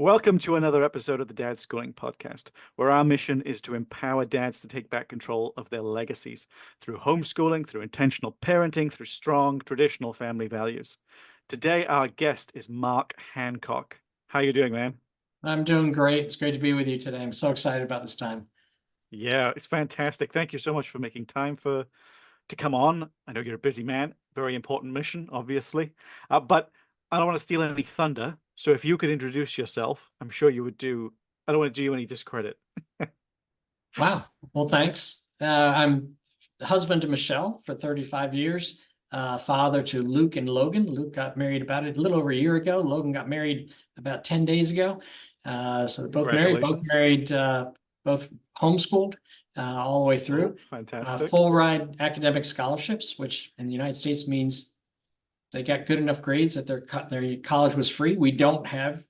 Welcome to another episode of the Dad Schooling Podcast, where our mission is to empower dads to take back control of their legacies through homeschooling, through intentional parenting, through strong traditional family values. Today, our guest is Mark Hancock. How are you doing, man? I'm doing great. It's great to be with you today. I'm so excited about this time. Yeah, it's fantastic. Thank you so much for making time to come on. I know you're a busy man, very important mission, obviously. But I don't want to steal any thunder. So if you could introduce yourself, I'm sure you would do. I don't want to do you any discredit. Wow. Well, thanks. I'm husband to Michelle for 35 years, father to Luke and Logan. Luke got married about a little over a year ago. Logan got married about 10 days ago. So they're both Congratulations. married, both homeschooled all the way Oh, through. fantastic. Full ride academic scholarships, which in the United States means they got good enough grades that their college was free. We don't have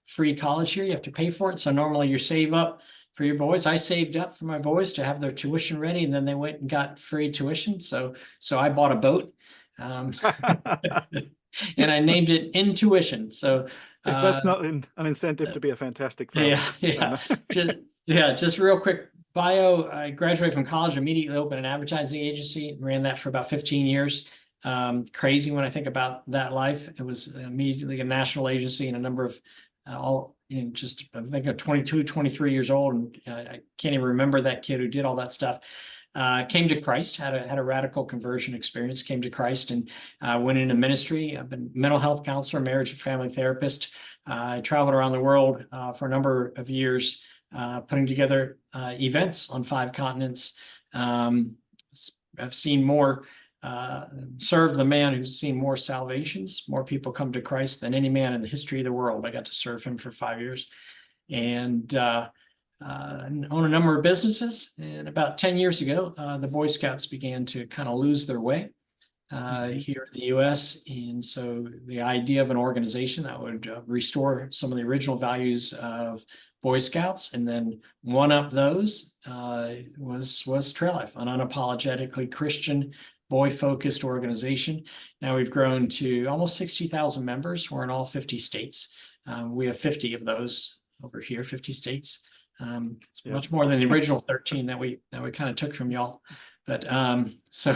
free college here. You have to pay for it. So normally you save up for your boys. I saved up for my boys to have their tuition ready, and then they went and got free tuition. So I bought a boat, and I named it Intuition. So If that's not an incentive to be a fantastic father, yeah. Just real quick bio. I graduated from college, immediately opened an advertising agency, ran that for about 15 years. Crazy when I think about that life. It was immediately a national agency and a number of all in just, I think I'm 22, 23 years old. And I can't even remember that kid who did all that stuff. Came to Christ, had a radical conversion experience, came to Christ and went into ministry. I've been mental health counselor, marriage and family therapist. I traveled around the world for a number of years, putting together events on 5 continents. I've seen more, served the man who's seen more salvations, more people come to Christ than any man in the history of the world. I got to serve him for 5 years and own a number of businesses. And about 10 years ago, the Boy Scouts began to kind of lose their way here in the US. And so the idea of an organization that would restore some of the original values of Boy Scouts and then one up those was Trail Life, an unapologetically Christian, boy-focused organization. Now we've grown to almost 60,000 members. We're in all 50 states. We have 50 of those over here, 50 states. It's much more than the original 13 that we kind of took from y'all. But so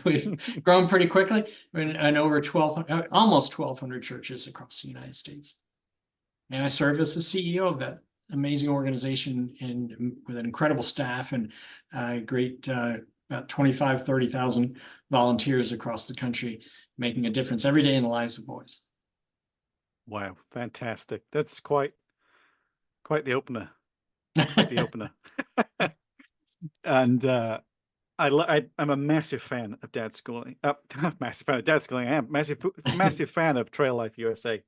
we've grown pretty quickly and over 1,200, almost 1,200 churches across the United States. And I serve as the CEO of that amazing organization and with an incredible staff and great about 25, 30,000 volunteers across the country, making a difference every day in the lives of boys. Wow, fantastic. That's quite the opener. Quite the opener. And I'm a massive fan of Dad Schooling. Massive fan of Dad Schooling. I am massive fan of Trail Life USA.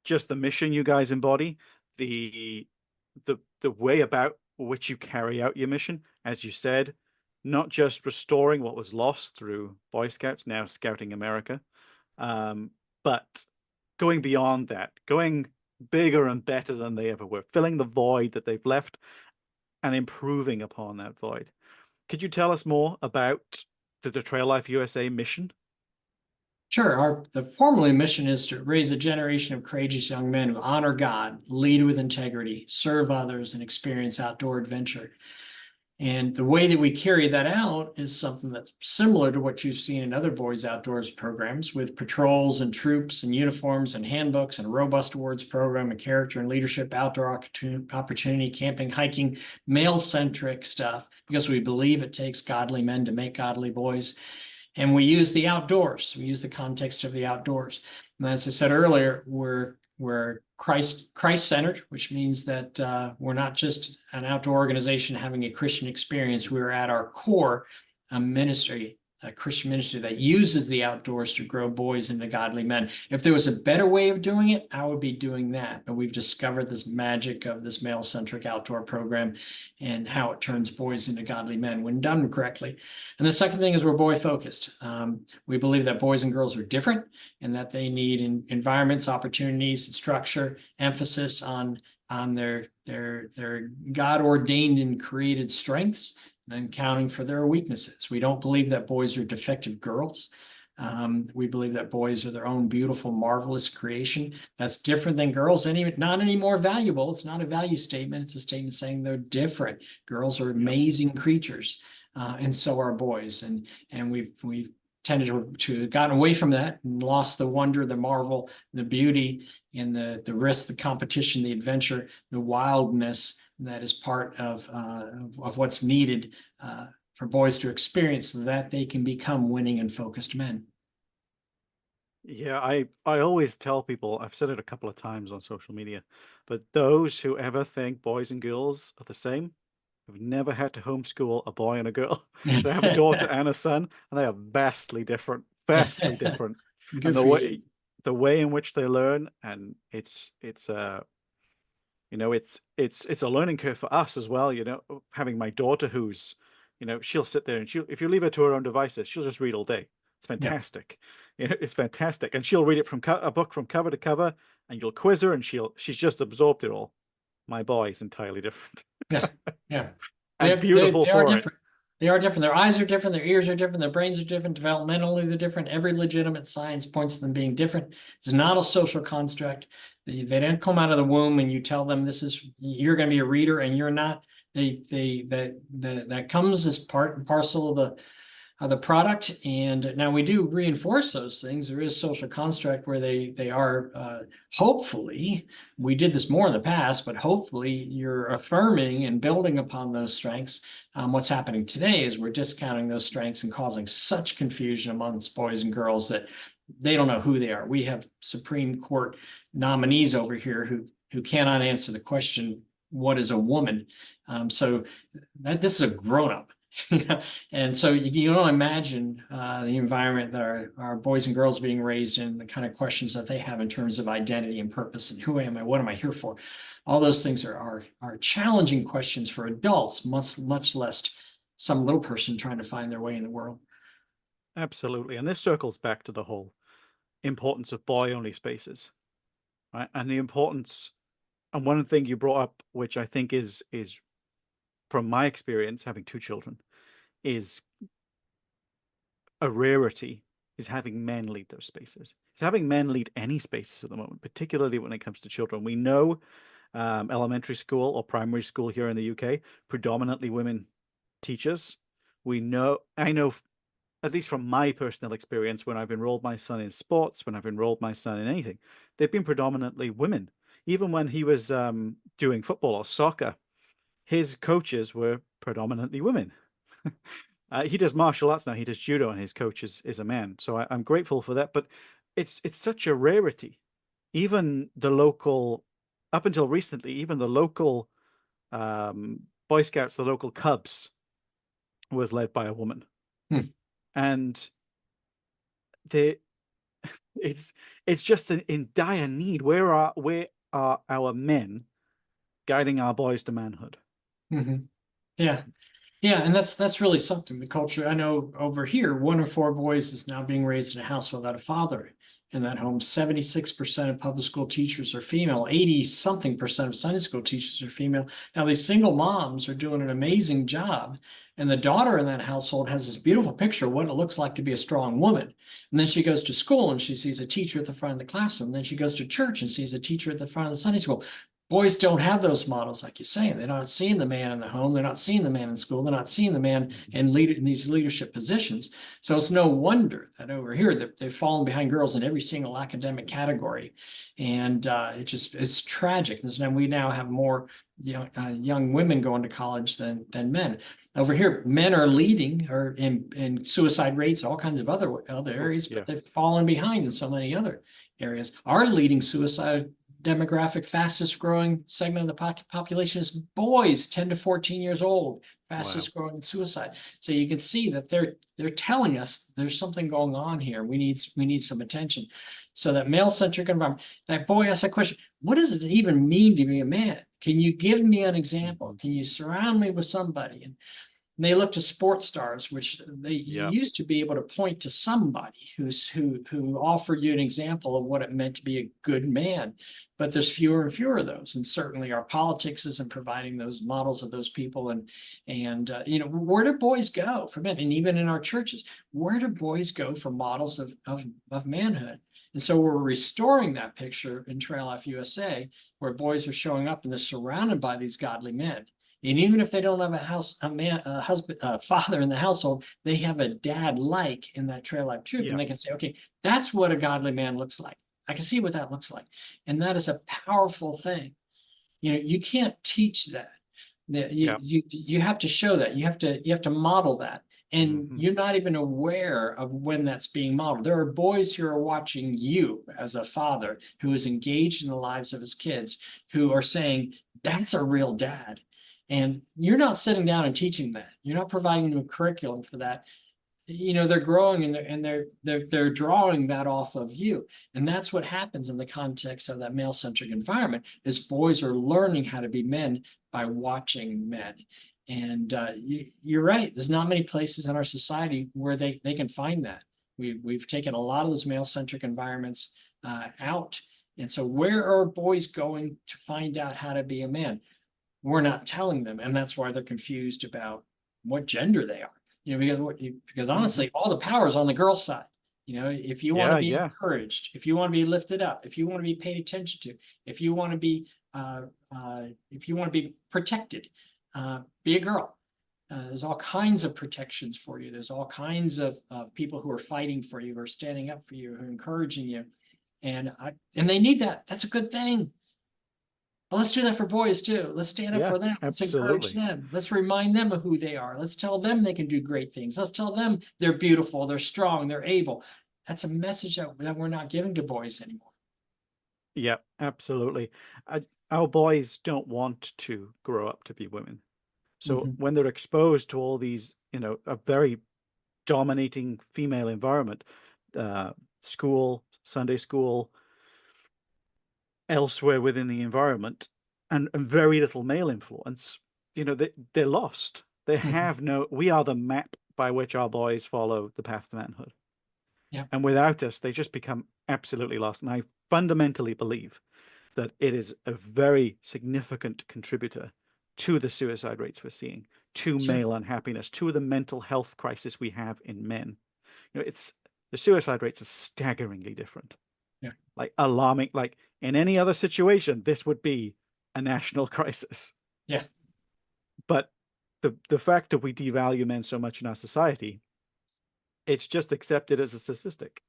Just the mission you guys embody, the way about which you carry out your mission, as you said, not just restoring what was lost through Boy Scouts, now Scouting America, but going beyond that, going bigger and better than they ever were, filling the void that they've left and improving upon that void. Could you tell us more about the Trail Life USA mission? Sure. The formal mission is to raise a generation of courageous young men who honor God, lead with integrity, serve others, and experience outdoor adventure. And the way that we carry that out is something that's similar to what you've seen in other boys outdoors programs, with patrols and troops and uniforms and handbooks and a robust awards program and character and leadership, outdoor opportunity, camping, hiking, male-centric stuff, because we believe it takes godly men to make godly boys. And we use the outdoors. We use the context of the outdoors. And as I said earlier, we're Christ-centered, which means that we're not just an outdoor organization having a Christian experience. We're at our core a ministry, a Christian ministry that uses the outdoors to grow boys into godly men. If there was a better way of doing it, I would be doing that. But we've discovered this magic of this male-centric outdoor program and how it turns boys into godly men when done correctly. And the second thing is we're boy-focused. We believe that boys and girls are different and that they need environments, opportunities, structure, emphasis on their God-ordained and created strengths and counting for their weaknesses. We don't believe that boys are defective girls. We believe that boys are their own beautiful, marvelous creation. That's different than girls, not any more valuable. It's not a value statement. It's a statement saying they're different. Girls are amazing creatures, and so are boys. And we've tended to gotten away from that and lost the wonder, the marvel, the beauty, and the risk, the competition, the adventure, the wildness that is part of what's needed for boys to experience so that they can become winning and focused men. Yeah, I always tell people, I've said it a couple of times on social media, but those who ever think boys and girls are the same have never had to homeschool a boy and a girl. Because I have a daughter and a son, and they are vastly different, vastly different. And Good for you. the way in which they learn, and it's it's a learning curve for us as well. Having my daughter who's, she'll sit there and if you leave her to her own devices, she'll just read all day. It's Yeah. fantastic. It's fantastic. And she'll read it from a book from cover to cover, and you'll quiz her and she's just absorbed it all. My boy is entirely different. Yeah. Yeah. And beautiful they are for it. different. They are different. Their eyes are different. Their ears are different. Their brains are different. Developmentally, they're different. Every legitimate science points to them being different. It's not a social construct. They don't come out of the womb and you tell them you're going to be a reader and you're not. That comes as part and parcel of the product. And now we do reinforce those things. There is social construct where they are hopefully, we did this more in the past, but hopefully you're affirming and building upon those strengths. What's happening today is we're discounting those strengths and causing such confusion amongst boys and girls that they don't know who they are. We have Supreme Court nominees over here who cannot answer the question, what is a woman? So this is a grown-up. And so you don't imagine the environment that our boys and girls being raised in, the kind of questions that they have in terms of identity and purpose and who am I, what am I here for? All those things are challenging questions for adults, much less some little person trying to find their way in the world. Absolutely. And this circles back to the whole importance of boy-only spaces, right? And the importance, and one thing you brought up, which I think is from my experience, having two children, is a rarity, is having men lead those spaces. It's having men lead any spaces at the moment, particularly when it comes to children. We know elementary school or primary school here in the UK, predominantly women teachers. I know, at least from my personal experience, when I've enrolled my son in sports, when I've enrolled my son in anything, they've been predominantly women. Even when he was doing football or soccer, his coaches were predominantly women. He does martial arts now. He does judo, and his coach is a man. So I'm grateful for that. But it's such a rarity. Even the local, up until recently, even the local Boy Scouts, the local Cubs, was led by a woman. And it's just in dire need. Where are our men guiding our boys to manhood? Yeah. Yeah, and that's really something. The culture, I know over here, 1 in 4 boys is now being raised in a house without a father in that home. 76% of public school teachers are female. 80-something% of Sunday school teachers are female. Now, these single moms are doing an amazing job. And the daughter in that household has this beautiful picture of what it looks like to be a strong woman. And then she goes to school and she sees a teacher at the front of the classroom. Then she goes to church and sees a teacher at the front of the Sunday school. Boys don't have those models, like you say. They're not seeing the man in the home. They're not seeing the man in school. They're not seeing the man in these leadership positions. So it's no wonder that over here that they've fallen behind girls in every single academic category, and it's tragic. We now have more young women going to college than men. Over here, men are leading or in suicide rates, all kinds of other areas, but they've fallen behind in so many other areas. Our leading suicide demographic, fastest growing segment of the population is boys 10 to 14 years old, fastest growing suicide. So you can see that they're telling us there's something going on here. We need some attention. So that male-centric environment, that boy asks that question, what does it even mean to be a man? Can you give me an example? Can you surround me with somebody? And And they look to sports stars, which they Yeah. used to be able to point to somebody who offered you an example of what it meant to be a good man. But there's fewer and fewer of those, and certainly our politics isn't providing those models of those people. And you know, where do boys go for men? And even in our churches, where do boys go for models of manhood? And so we're restoring that picture in Trail Life USA, where boys are showing up and they're surrounded by these godly men. And even if they don't have a husband, father in the household, they have a dad like in that Trail Life troop, Yeah. and they can say, okay, that's what a godly man looks like. I can see what that looks like. And that is a powerful thing. You know, you can't teach that. Yeah. You have to show that. You have to model that. And Mhm. you're not even aware of when that's being modeled. There are boys who are watching you as a father who is engaged in the lives of his kids, who are saying, that's a real dad. And you're not sitting down and teaching that. You're not providing them a curriculum for that. You know, they're growing and they're drawing that off of you. And that's what happens in the context of that male-centric environment, is boys are learning how to be men by watching men. And you're right. There's not many places in our society where they can find that. We've taken a lot of those male-centric environments out. And so where are boys going to find out how to be a man? We're not telling them, and that's why they're confused about what gender they are. You know, because honestly, all the power is on the girl side. You know, if you want to Yeah, be yeah. encouraged, if you want to be lifted up, if you want to be paid attention to, if you want to be protected, be a girl. There's all kinds of protections for you. There's all kinds of people who are fighting for you, who are standing up for you, who are encouraging you, and they need that. That's a good thing. But let's do that for boys too. Let's stand up Yeah, for them. Let's encourage absolutely. them. Let's remind them of who they are. Let's tell them they can do great things. Let's tell them they're beautiful, they're strong, they're able. That's a message that we're not giving to boys anymore. Yeah, absolutely. Our boys don't want to grow up to be women. So Mhm. when they're exposed to all these, you know, a very dominating female environment, uh, school, Sunday school, elsewhere within the environment, and very little male influence, you know, they're lost. They Mhm. have no, we are the map by which our boys follow the path to manhood. Yeah, And without us, they just become absolutely lost. And I fundamentally believe that it is a very significant contributor to the suicide rates we're seeing, to sure. male unhappiness, to the mental health crisis we have in men. You know, it's the suicide rates are staggeringly different, Yeah, like alarming. Like in any other situation, this would be a national crisis. yeah, But the fact that we devalue men so much in our society, it's just accepted as a statistic.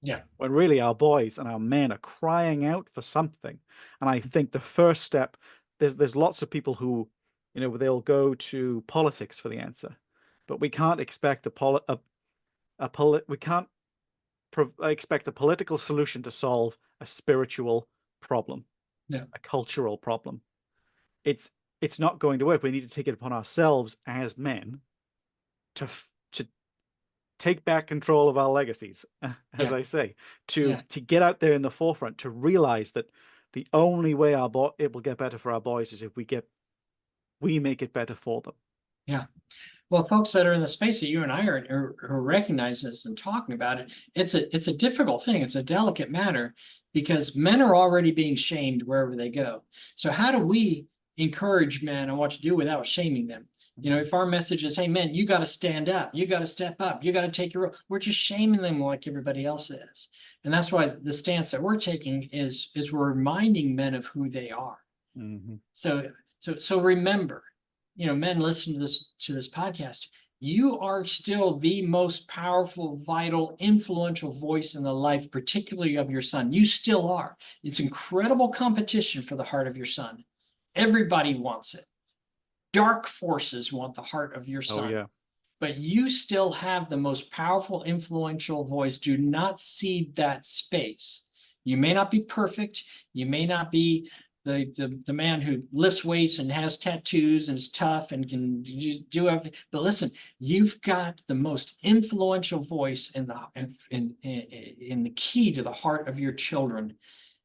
yeah, When really our boys and our men are crying out for something. And I think the first step, there's lots of people who, you know, they'll go to politics for the answer, but we can't expect we can't expect a political solution to solve a spiritual problem, yeah, a cultural problem. It's it's not going to work. We need to take it upon ourselves as men to take back control of our legacies, as yeah, I say, yeah, to get out there in the forefront, to realize that the only way it will get better for our boys is if we make it better for them. yeah. Well, folks that are in the space that you and I are recognizing this and talking about it, it's a difficult thing. It's a delicate matter because men are already being shamed wherever they go. So how do we encourage men on what to do without shaming them? You know, if our message is, hey, men, you got to stand up, you got to step up, you got to take your role, we're just shaming them like everybody else is. And that's why the stance that we're taking is we're reminding men of who they are. Mm-hmm. So remember, you know, men listen to this podcast. You are still the most powerful, vital, influential voice in the life, particularly of your son. You still are. It's incredible competition for the heart of your son. Everybody wants it. Dark forces want the heart of your Oh son, yeah, but you still have the most powerful, influential voice. Do not cede that space. You may not be perfect. You may not be the man who lifts weights and has tattoos and is tough and can do everything. But listen, you've got the most influential voice in the key to the heart of your children,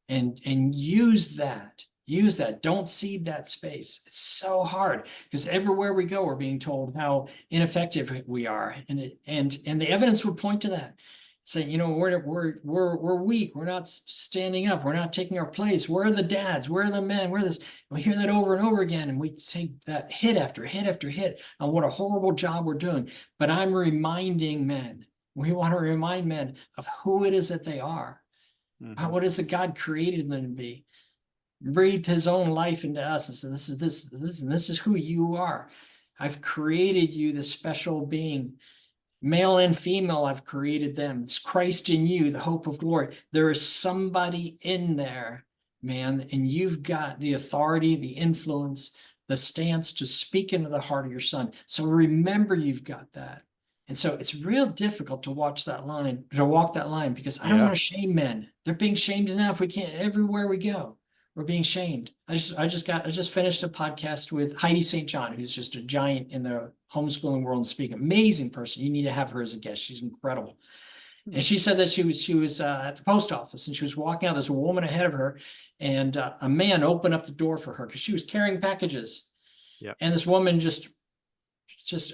and use that. use that. Don't cede that space. It's so hard because everywhere we go, we're being told how ineffective we are, and the evidence would point to that. Saying, we're weak. We're not standing up. We're not taking our place. Where are the dads? Where are the men? Where are this? We hear that over and over again, and we take that hit after hit after hit on what a horrible job we're doing. But I'm reminding men. We want to remind men of who it is that they are. Mhm. What is it God created them to be? Breathed his own life into us and said, this is who you are. I've created you, this special being. Male and female, I've created them. It's Christ in you, the hope of glory. There is somebody in there, man, and you've got the authority, the influence, the stance to speak into the heart of your son. So remember, you've got that. And so it's real difficult to walk that line, because I don't Yeah. want to shame men. They're being shamed enough. We can't, everywhere we go, we're being shamed. I just finished a podcast with Heidi St. John, who's just a giant in the homeschooling world and speaking. Amazing person. You need to have her as a guest. She's incredible. And she said that she was at the post office, and she was walking out. There's a woman ahead of her, and a man opened up the door for her because she was carrying packages. Yeah. And this woman just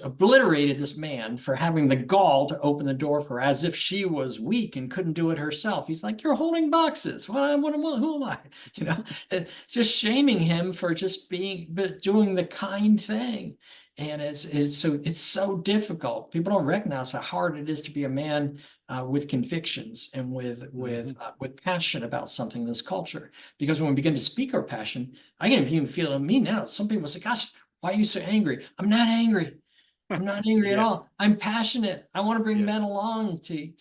obliterated this man for having the gall to open the door for her, as if she was weak and couldn't do it herself. He's like, "You're holding boxes. What am I? Who am I?" Just shaming him for just doing the kind thing. And it's so difficult. People don't recognize how hard it is to be a man with convictions and with passion about something in this culture. Because when we begin to speak our passion, I can even feel it in me now. Some people say, "Gosh, why are you so angry?" I'm not angry. I'm not angry at all. I'm passionate. I want to bring men along to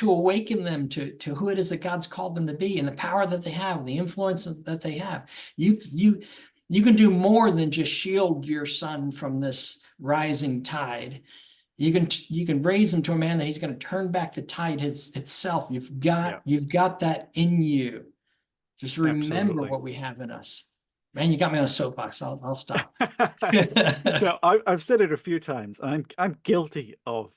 awaken them to who it is that God's called them to be, and the power that they have, the influence that they have. You can do more than just shield your son from this rising tide. You can raise him to a man that he's going to turn back the tide itself. You've got that in you. Just remember Absolutely. what we have in us. Man, you got me on a soapbox. I'll stop. No, I've said it a few times. I'm guilty of,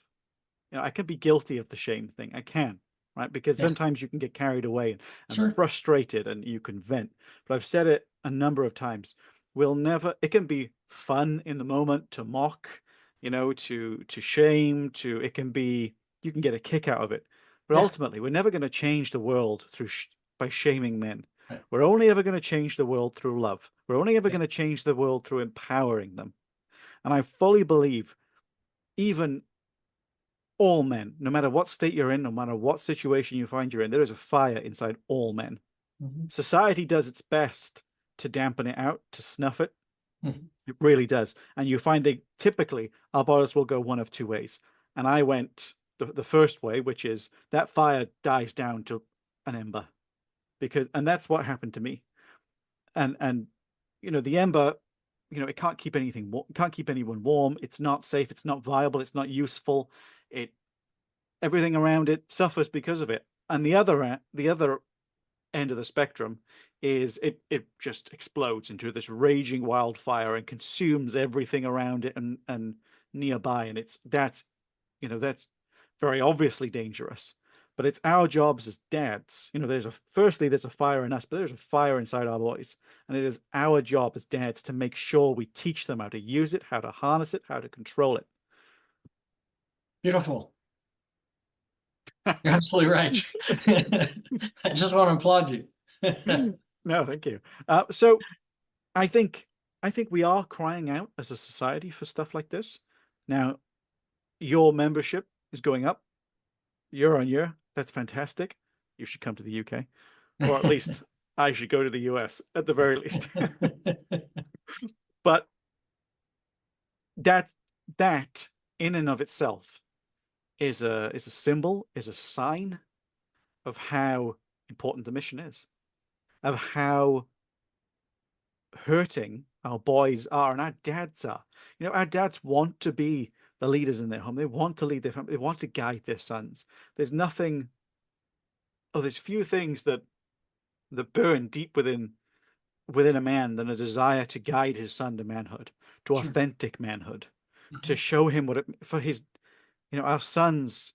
I can be guilty of the shame thing. I can, right? Because sometimes you can get carried away and frustrated, and you can vent. But I've said it a number of times. It can be fun in the moment to mock, to shame, you can get a kick out of it. But ultimately, we're never going to change the world by shaming men. We're only ever going to change the world through love. We're only ever going to change the world through empowering them. And I fully believe even all men, no matter what state you're in, no matter what situation you find you're in, there is a fire inside all men. Society does its best to dampen it out, to snuff it. It really does. And you find typically our bodies will go one of two ways. And I went the first way, which is that fire dies down to an ember. And that's what happened to me. And the ember, it can't keep anyone warm. It's not safe. It's not viable. It's not useful. Everything around it suffers because of it. And the other end of the spectrum is it just explodes into this raging wildfire and consumes everything around it and nearby. And that's very obviously dangerous. But it's our jobs as dads. There's a fire in us, but there's a fire inside our boys. And it is our job as dads to make sure we teach them how to use it, how to harness it, how to control it. Beautiful. You're absolutely right. I just want to applaud you. No, thank you. So I think we are crying out as a society for stuff like this. Now, your membership is going up year on year. That's fantastic. You should come to the UK, or at least I should go to the US at the very least. But that in and of itself is a symbol, is a sign of how important the mission is, of how hurting our boys are and our dads are. Our dads want to be the leaders in their home. They want to lead their family. They want to guide their sons. There's few things that burn deep within a man than a desire to guide his son to manhood, to authentic manhood, to show him our sons,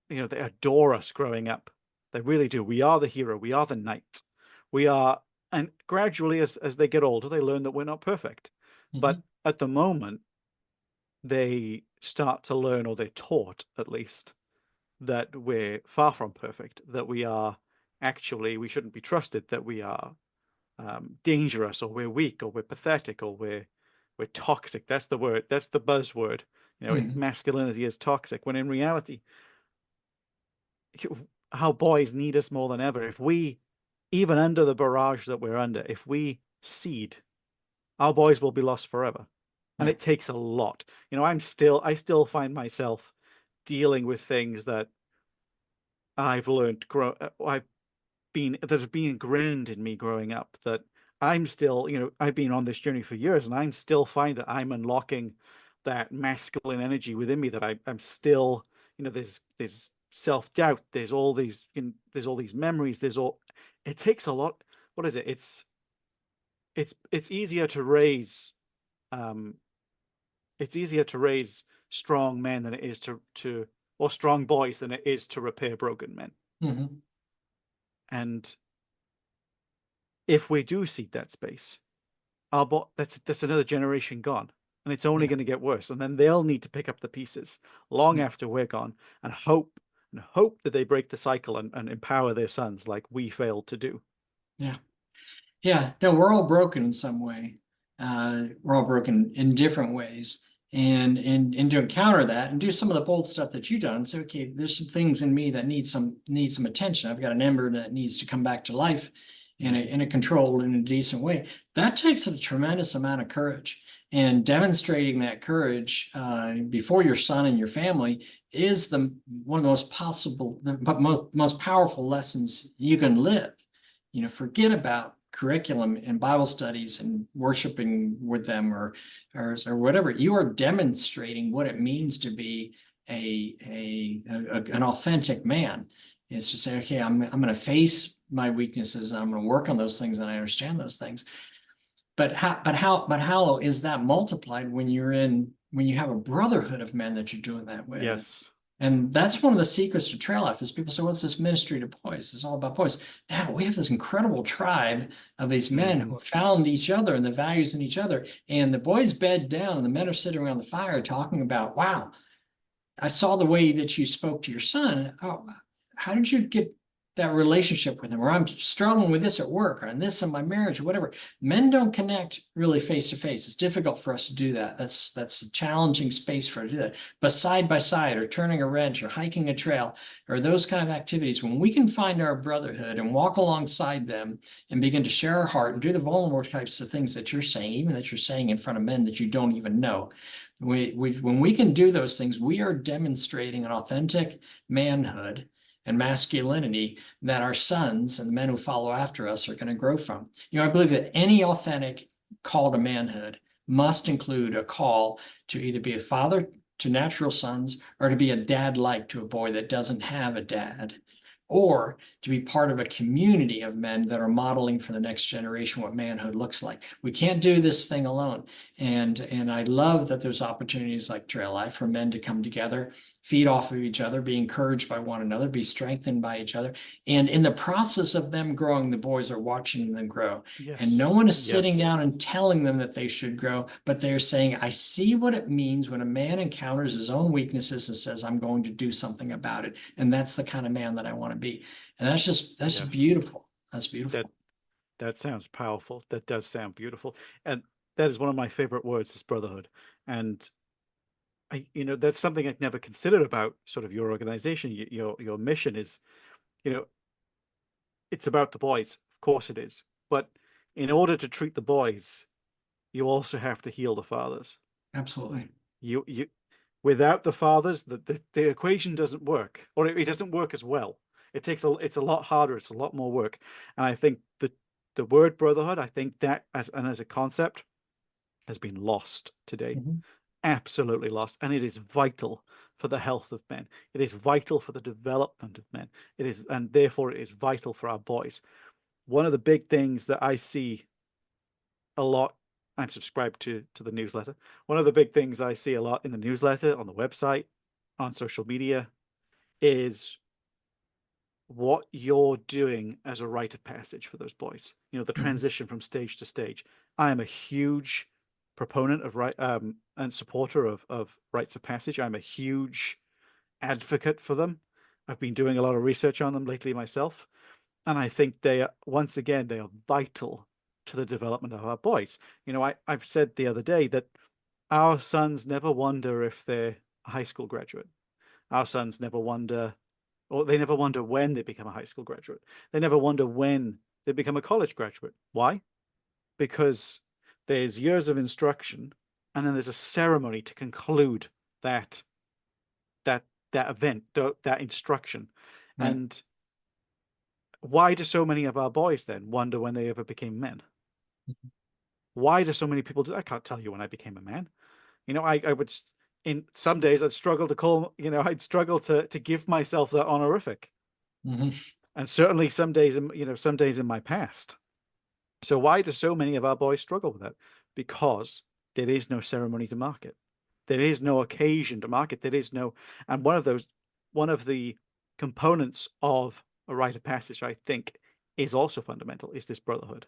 they adore us growing up. They really do. We are the hero. We are the knight. We are and gradually, as they get older, they learn that we're not perfect. But Mhm. at the moment, they start to learn, or they're taught at least, that we're far from perfect, that we are actually, we shouldn't be trusted, that we are dangerous, or we're weak, or we're pathetic, or we're toxic. That's the word. That's the buzzword. Mhm. Masculinity is toxic. When in reality, how boys need us more than ever. If we, even under the barrage that we're under, if we cede, our boys will be lost forever. And Yeah. it takes a lot. I still find myself dealing with things that I've been that have been ingrained in me growing up, that I'm still, I've been on this journey for years, and I'm still find that I'm unlocking that masculine energy within me, that I'm still, there's self-doubt, there's all these memories, it takes a lot. What is it? It's easier to raise, um it's easier to raise strong men than it is to or strong boys than it is to repair broken men. Mhm. And if we do cede that space, that's another generation gone, and it's only Yeah. going to get worse. And then they'll need to pick up the pieces long Yeah. after we're gone, and hope that they break the cycle, and empower their sons like we failed to do. Yeah. Yeah, no, we're all broken in some way. We're all broken in different ways. And to encounter that and do some of the bold stuff that you've done, say, okay, there's some things in me that need some attention. I've got an ember that needs to come back to life in a controlled and a decent way. That takes a tremendous amount of courage. And demonstrating that courage before your son and your family is the one of the most powerful lessons you can live. Forget about curriculum and Bible studies and worshiping with them or whatever. You are demonstrating what it means to be an authentic man. It's to say, okay, I'm going to face my weaknesses. And I'm going to work on those things, and I understand those things. But how is that multiplied when you have a brotherhood of men that you're doing that with? Yes. And that's one of the secrets to trail life is people say, what's this ministry to boys? It's all about boys. Now we have this incredible tribe of these men who Hmm. have found each other and the values in each other. And the boys bed down and the men are sitting around the fire talking about, wow, I saw the way that you spoke to your son. Oh, how did you get that relationship with him? Or I'm struggling with this at work or on this in my marriage or whatever. Men don't connect really face to face. It's difficult for us to do that. That's a challenging space for us to do that. But side by side or turning a wrench or hiking a trail or those kind of activities, when we can find our brotherhood and walk alongside them and begin to share our heart and do the vulnerable types of things that you're saying, even that you're saying in front of men that you don't even know, when we can do those things, we are demonstrating an authentic manhood and masculinity that our sons and the men who follow after us are going to grow from. I believe that any authentic call to manhood must include a call to either be a father to natural sons or to be a dad like to a boy that doesn't have a dad, or to be part of a community of men that are modeling for the next generation what manhood looks like. We can't do this thing alone. And I love that there's opportunities like Trail Life for men to come together, feed off of each other, be encouraged by one another, be strengthened by each other. And in the process of them growing, the boys are watching them grow. And no Yes. one is sitting Yes. down and telling them that they should grow, but they're saying, I see what it means when a man encounters his own weaknesses and says, I'm going to do something about it. And that's the kind of man that I want to be. And that's Yes. beautiful. That's That beautiful. that sounds powerful. That does sound beautiful. And that is one of my favorite words, is brotherhood. And that's something I'd never considered about sort of your organization. Your mission is, you know, it's about the boys. Of course it is. But in order to treat the boys, you also have to heal the fathers. Absolutely. You Without the fathers, the equation doesn't work, or it doesn't work as well. It's a lot harder, it's a lot more work. And I think the word brotherhood, I think that as a concept has been lost today. Mhm. Absolutely lost. And it is vital for the health of men. It is vital for the development of men. And therefore it is vital for our boys. One of the big things that I see a lot, I'm subscribed to the newsletter. One of the big things I see a lot in the newsletter, on the website, on social media, is what you're doing as a rite of passage for those boys. You know, the Mhm. transition from stage to stage. I am a huge proponent of and supporter of rites of passage. I'm a huge advocate for them. I've been doing a lot of research on them lately myself, and I think they are, once again, they are vital to the development of our boys. You know, I've said the other day that our sons never wonder if they're a high school graduate. Our sons never wonder, or they never wonder when they become a high school graduate. They never wonder when they become a college graduate. Why? Because there's years of instruction, and then there's a ceremony to conclude that that that event, that instruction. Right. And why do so many of our boys then wonder when they ever became men? Why do so many people do? I can't tell you when I became a man. You know, I would, in some days I'd struggle to call, you know, I'd struggle to give myself that honorific. Mhm. And certainly some days, you know, some days in my past. So why do so many of our boys struggle with that? Because there is no ceremony to mark it. There is no occasion to mark it. There is no, and one of the components of a rite of passage, I think, is also fundamental, is this brotherhood.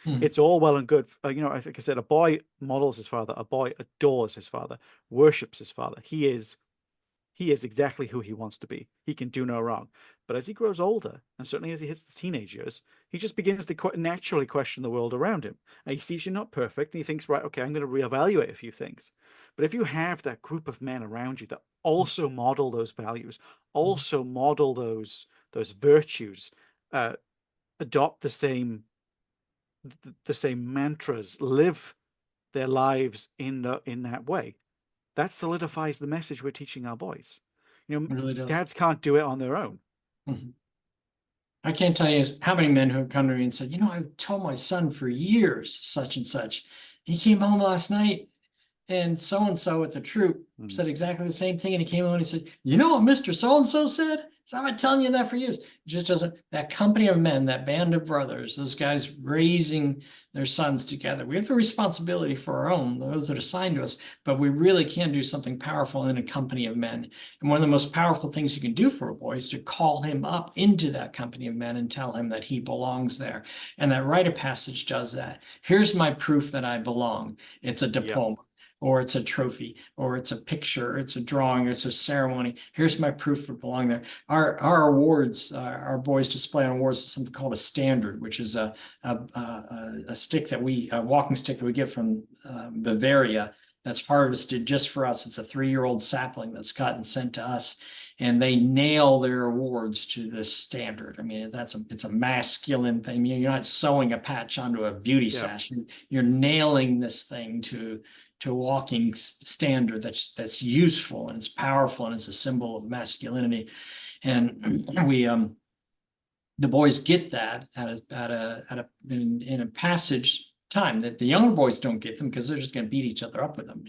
Mhm. It's all well and good. You know, I think I said, a boy models his father, a boy adores his father, worships his father. He is exactly who he wants to be. He can do no wrong. But as he grows older, and certainly as he hits the teenage years, he just begins to naturally question the world around him. And he sees you're not perfect, and he thinks, right, okay, I'm going to reevaluate a few things. But if you have that group of men around you that also model those values, Mhm. also model those virtues, uh, adopt the same mantras, live their lives in that way, that solidifies the message we're teaching our boys. You know, It really does. dads can't do it on their own. Mhm. I can't tell you how many men who have come to me and said, I've told my son for years, such and such. He came home last night and so at the troop Mm. said exactly the same thing. And he came home and he said, you know what Mr. So-and-so said? So I've been telling you that for years. It just doesn't, that company of men, that band of brothers, those guys raising their sons together. We have the responsibility for our own, those that are assigned to us, but we really can do something powerful in a company of men. And one of the most powerful things you can do for a boy is to call him up into that company of men and tell him that he belongs there. And that rite of passage does that. Here's my proof that I belong. It's a Yep. diploma, or it's a trophy, or it's a picture, or it's a drawing, or it's a ceremony. Here's my proof for belonging there. Our awards, our boys display on awards, is something called a standard, which is a stick that a walking stick that we get from Bavaria that's harvested just for us. It's a 3-year-old sapling that's cut and sent to us, and they nail their awards to this standard. I mean, it's a masculine thing. You're not sewing a patch onto a beauty Yep. sash. You're nailing this thing to a walking standard that's useful and it's powerful and it's a symbol of masculinity. And we the boys get that in a passage time that the younger boys don't get them because they're just going to beat each other up with them.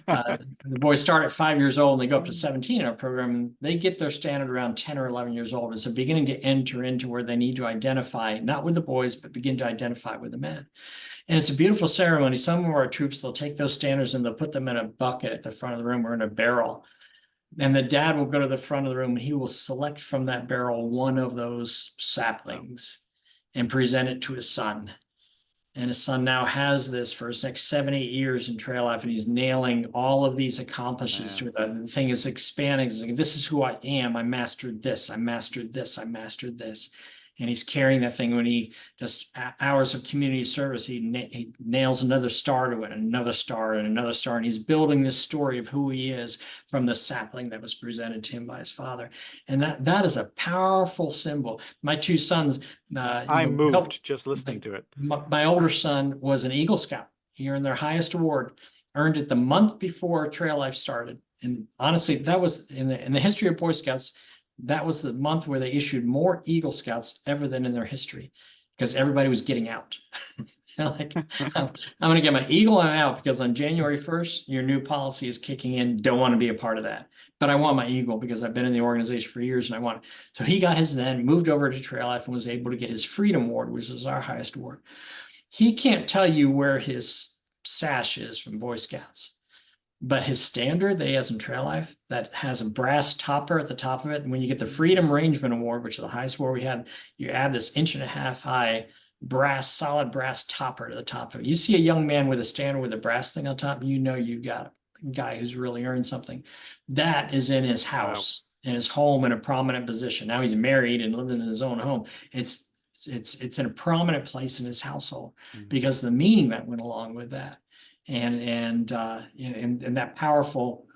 The boys start at 5 years old and they go up to 17 in our program. And they get their standard around 10 or 11 years old. It's a beginning to enter into where they need to identify, not with the boys, but begin to identify with the men. And it's a beautiful ceremony. Some of our troops, they'll take those standards and they'll put them in a bucket at the front of the room or in a barrel. And the dad will go to the front of the room and he will select from that barrel one of those Wow. saplings and present it to his son. And his son now has this for his next 7, 8 years in trail life, and he's nailing all of these accomplishments to Man. it. The thing is expanding. It's like, this is who I am. I mastered this. I mastered this. I mastered this. And he's carrying that thing when he does hours of community service. He nails another star to it, and another star, and another star. And he's building this story of who he is from the sapling that was presented to him by his father. And that is a powerful symbol. My 2 sons, I'm help. moved just listening to it. My older son was an Eagle Scout. He earned their highest award, earned it the month before Trail Life started. And honestly, that was in the history of Boy Scouts, that was the month where they issued more Eagle Scouts ever than in their history because everybody was getting out. Like, I'm going to get my Eagle, I'm out because on January 1st, your new policy is kicking in. Don't want to be a part of that. But I want my Eagle because I've been in the organization for years and I want it. So he got his then, moved over to Trail Life and was able to get his Freedom Award, which is our highest award. He can't tell you where his sash is from Boy Scouts, But his standard that he has in Trail Life that has a brass topper at the top of it. And when you get the Freedom Rangeman Award, which is the highest award we had, you add this 1.5 inch high solid brass topper to the top of it. You see a young man with a standard with a brass thing on top, you know you've got a guy who's really earned something. That is in his Wow. house, in his home, in a prominent position. Now he's married and living in his own home. It's in a prominent place in his household Mm. because the meaning that went along with that, and that powerful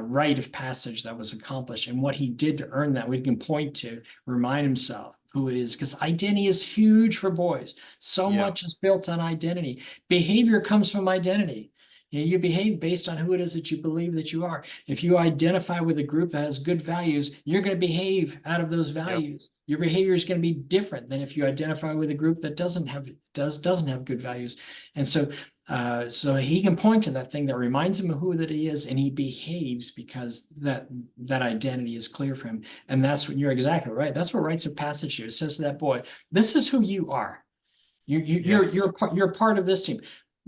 rite of passage that was accomplished, and what he did to earn that, we can point to, remind himself who it is, because identity is huge for boys. So Yeah. much is built on identity. Behavior comes from identity. You behave based on who it is that you believe that you are. If you identify with a group that has good values, you're going to behave out of those values. Your behavior is going to be different than if you identify with a group that doesn't have good values. And so he can point to that thing that reminds him of who that he is, and he behaves because that identity is clear for him. And that's what, you're exactly right. That's what Rites of Passage do. It says to that boy, this is who you are. Yes. You're part of this team.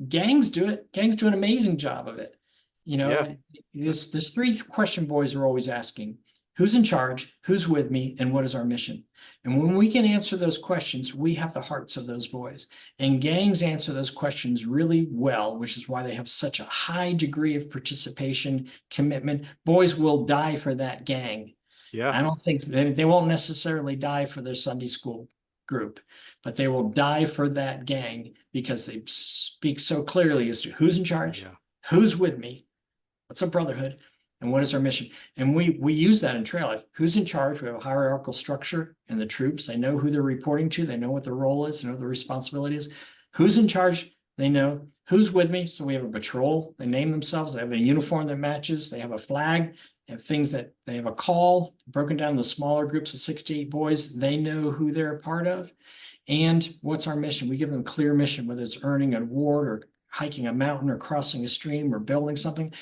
Gangs do it. Gangs do an amazing job of it. Yeah. There's 3 question boys are always asking: who's in charge, who's with me, and what is our mission? And when we can answer those questions, we have the hearts of those boys. And gangs answer those questions really well, which is why they have such a high degree of participation, commitment. Boys will die for that gang. Yeah. I don't think they won't necessarily die for their Sunday school group, but they will die for that gang because they speak so clearly as to who's in charge, Yeah. who's with me, what's a brotherhood, and what is our mission. And we use that in Trail Life. Who's in charge? We have a hierarchical structure in the troops. They know who they're reporting to. They know what their role is. They know what the responsibility is. Who's in charge? They know. Who's with me? So we have a patrol. They name themselves. They have a uniform that matches. They have a flag. They have things that they have a call broken down into smaller groups of 6 to 8 boys. They know who they're a part of. And what's our mission? We give them a clear mission, whether it's earning an award or hiking a mountain or crossing a stream or building something.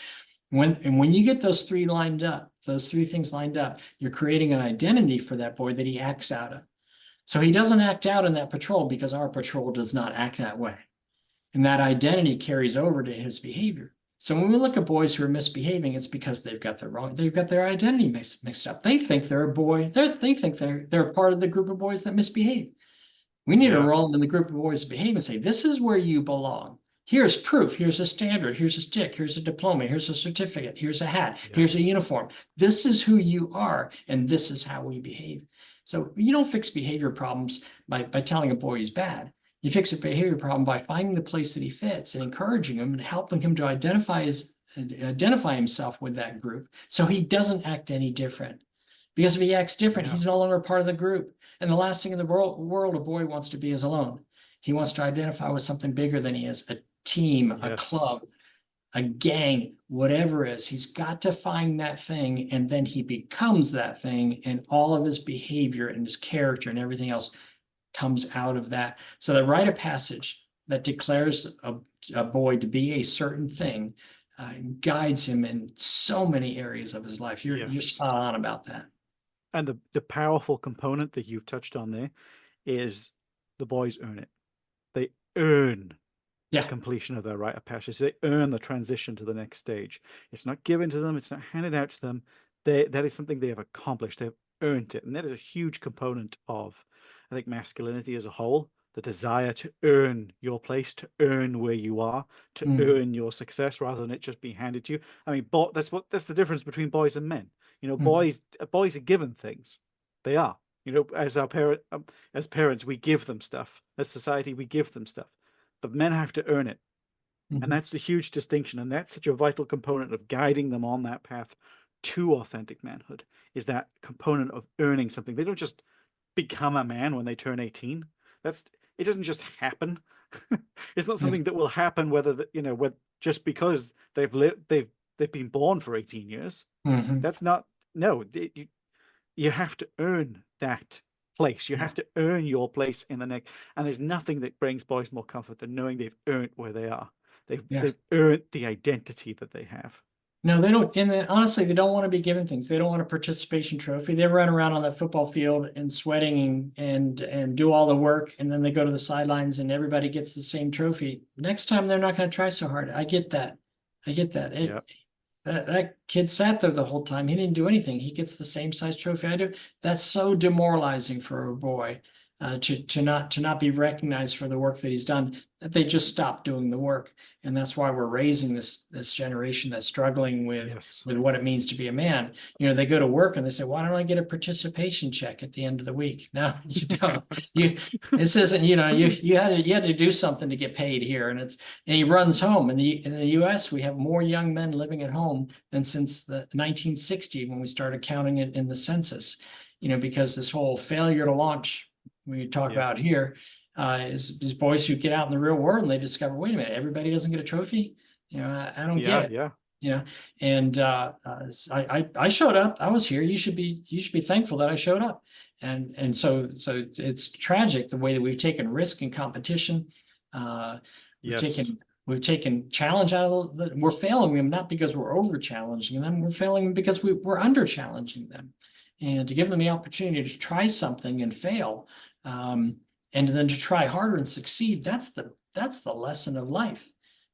When you get those 3 lined up, those 3 things lined up, you're creating an identity for that boy that he acts out of. So he doesn't act out in that patrol because our patrol does not act that way. And that identity carries over to his behavior. So when we look at boys who are misbehaving, it's because they've got their identity mixed up. They think they're a boy. They think they're a part of the group of boys that misbehave. We need to enroll them in the group of boys that behave and say, this is where you belong. Here's proof. Here's a standard. Here's a stick. Here's a diploma. Here's a certificate. Here's a hat. Here's a uniform. This is who you are, and this is how we behave. So you don't fix behavior problems by telling a boy he's bad. You fix a behavior problem by finding the place that he fits and encouraging him and helping him to identify himself with that group so he doesn't act any different. Because if he acts different, he's no longer part of the group. And the last thing in the world a boy wants to be is alone. He wants to identify with something bigger than he is, a team, a club, a gang, whatever it is. He's got to find that thing, and then he becomes that thing, and all of his behavior and his character and everything else comes out of that. So the rite of passage that declares a boy to be a certain thing guides him in so many areas of his life. You're spot on about that. And the powerful component that you've touched on there is the boys earn it. They earn the completion of their rite of passage. They earn the transition to the next stage. It's not given to them. It's not handed out to them. That is something they have accomplished. They've earned it. And that is a huge component of, I think, masculinity as a whole. The desire to earn your place, to earn where you are, to earn your success, rather than it just being handed to you. I mean, that's the difference between boys and men. Boys are given things. They are. As parents, we give them stuff. As society, we give them stuff. But men have to earn it. And that's the huge distinction. And that's such a vital component of guiding them on that path to authentic manhood, is that component of earning something. They don't just become a man when they turn 18. It doesn't just happen. It's not something that will happen just because they've been born for 18 years. That's not, no, you have to earn that place. You have to earn your place in the next. And there's nothing that brings boys more comfort than knowing they've earned where they are. They've earned the identity that they have. No, they don't. And honestly, they don't want to be given things. They don't want a participation trophy. They run around on that football field and sweating and do all the work. And then they go to the sidelines and everybody gets the same trophy. Next time, they're not going to try so hard. I get that. that kid sat there the whole time. He didn't do anything. He gets the same size trophy I do. That's so demoralizing for a boy, to not be recognized for the work that he's done, that they just stop doing the work. And that's why we're raising this generation that's struggling Yes. with what it means to be a man. You know, they go to work and they say, why don't I get a participation check at the end of the week? No, you don't. This isn't, you had to do something to get paid here. And he runs home. In the US, we have more young men living at home than since the 1960, when we started counting it in the census. Because this whole failure to launch we talk Yeah. about here is boys who get out in the real world and they discover, wait a minute, everybody doesn't get a trophy. I don't get it. Yeah. And I showed up. I was here. You should be thankful that I showed up. And so it's tragic the way that we've taken risk and competition. We've Yes. taken challenge out of we're failing them, not because we're over challenging them. We're failing them because we're under challenging them. And to give them the opportunity to try something and fail, and then to try harder and succeed, that's the lesson of life.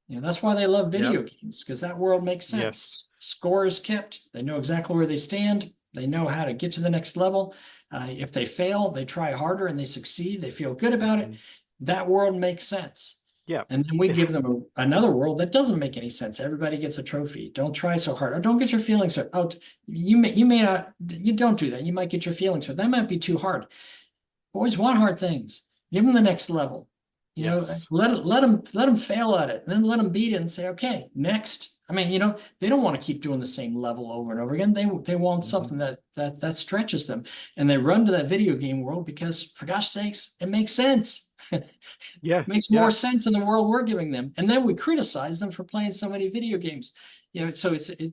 That's why they love video games, because that world makes sense. Yes. Score is kept. They know exactly where they stand. They know how to get to the next level. If they fail, they try harder and they succeed. They feel good about it. That world makes sense. Yeah. And then we give them another world that doesn't make any sense. Everybody gets a trophy. Don't try so hard. Or don't get your feelings hurt. Oh, you may not, you don't do that. You might get your feelings hurt. That might be too hard. Boys want hard things. Give them the next level. Yes. Let them fail at it, and then let them beat it and say, okay, next. I mean, they don't want to keep doing the same level over and over again. They want something that stretches them, and they run to that video game world because, for gosh sakes, it makes sense. Yeah. Makes more sense in the world we're giving them. And then we criticize them for playing so many video games. So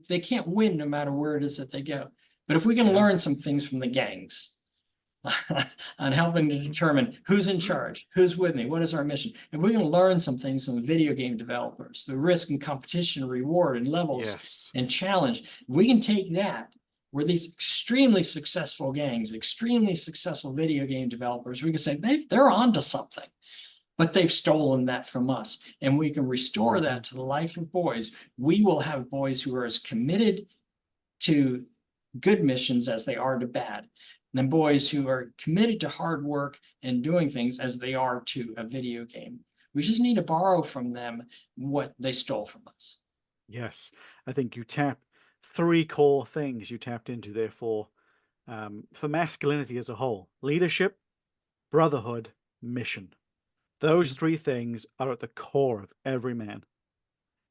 they can't win no matter where it is that they go. But if we can learn some things from the gangs on helping to determine who's in charge, who's with me, what is our mission. If we can learn some things from video game developers, the risk and competition, reward and levels and challenge, we can take that where these extremely successful gangs, extremely successful video game developers, we can say they're onto something, but they've stolen that from us. And we can restore that to the life of boys. We will have boys who are as committed to good missions as they are to bad. And then boys who are committed to hard work and doing things as they are to a video game. We just need to borrow from them what they stole from us. Yes. I think you tap 3 core things you tapped into there for masculinity as a whole: leadership, brotherhood, mission. Those 3 things are at the core of every man.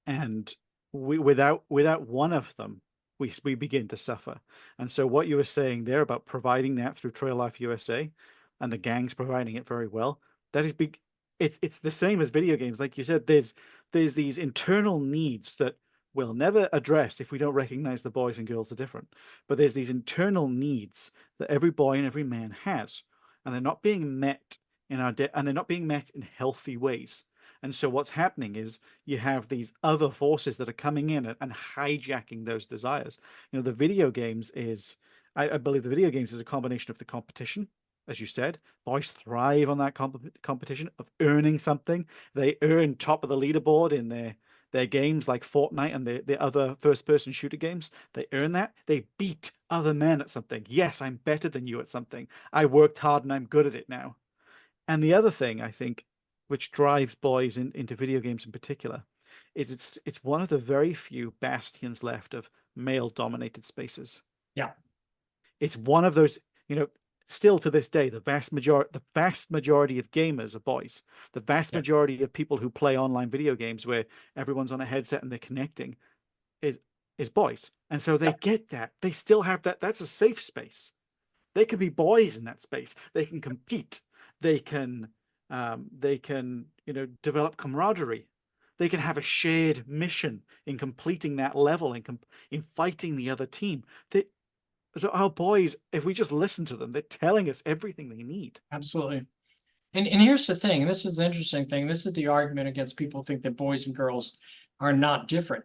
And without one of them, we begin to suffer. And so what you were saying there about providing that through Trail Life USA, and the gangs providing it very well, that is big. It's the same as video games. Like you said, there's these internal needs that we'll never address if we don't recognize the boys and girls are different. But there's these internal needs that every boy and every man has, and they're not being met and they're not being met in healthy ways. And so what's happening is you have these other forces that are coming in and hijacking those desires. The video games is, I believe the video games is a combination of the competition, as you said. Boys thrive on that competition of earning something. They earn top of the leaderboard in their games like Fortnite and the other first-person shooter games. They earn that. They beat other men at something. Yes, I'm better than you at something. I worked hard and I'm good at it now. And the other thing, I think, which drives boys into video games in particular, is it's one of the very few bastions left of male-dominated spaces. Yeah. It's one of those, still to this day, the vast majority of gamers are boys. The vast majority of people who play online video games where everyone's on a headset and they're connecting is boys. And so they get that. They still have that. That's a safe space. They can be boys in that space. They can compete. They can develop camaraderie. They can have a shared mission in completing that level, in fighting the other team. Our boys, if we just listen to them, they're telling us everything they need. Absolutely. And here's the thing, this is the interesting thing. This is the argument against people who think that boys and girls are not different.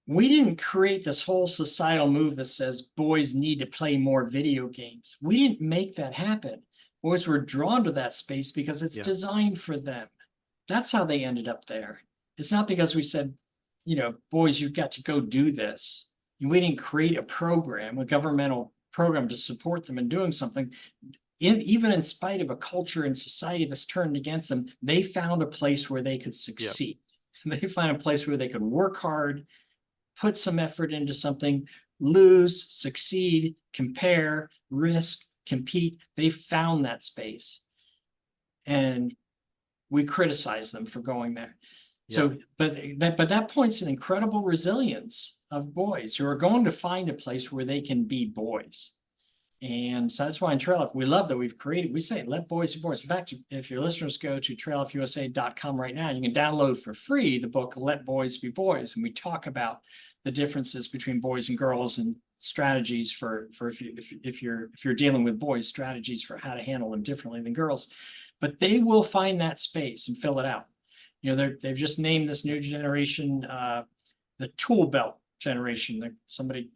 We didn't create this whole societal move that says boys need to play more video games. We didn't make that happen. Boys were drawn to that space because it's designed for them. That's how they ended up there. It's not because we said boys, you've got to go do this. And we didn't create a program, a governmental program to support them in doing something. Even in spite of a culture and society that's turned against them, they found a place where they could succeed. They find a place where they could work hard, put some effort into something, lose, succeed, compare, risk, compete. They found that space. And we criticize them for going there. So, but that points an incredible resilience of boys who are going to find a place where they can be boys. And so that's why in Trail Life, we love that we say, let boys be boys. In fact, if your listeners go to traillifeusa.com right now, you can download for free the book, Let Boys Be Boys. And we talk about the differences between boys and girls and strategies for if you're dealing with boys, strategies for how to handle them differently than girls. But they will find that space and fill it out. They've just named this new generation the tool belt generation. Somebody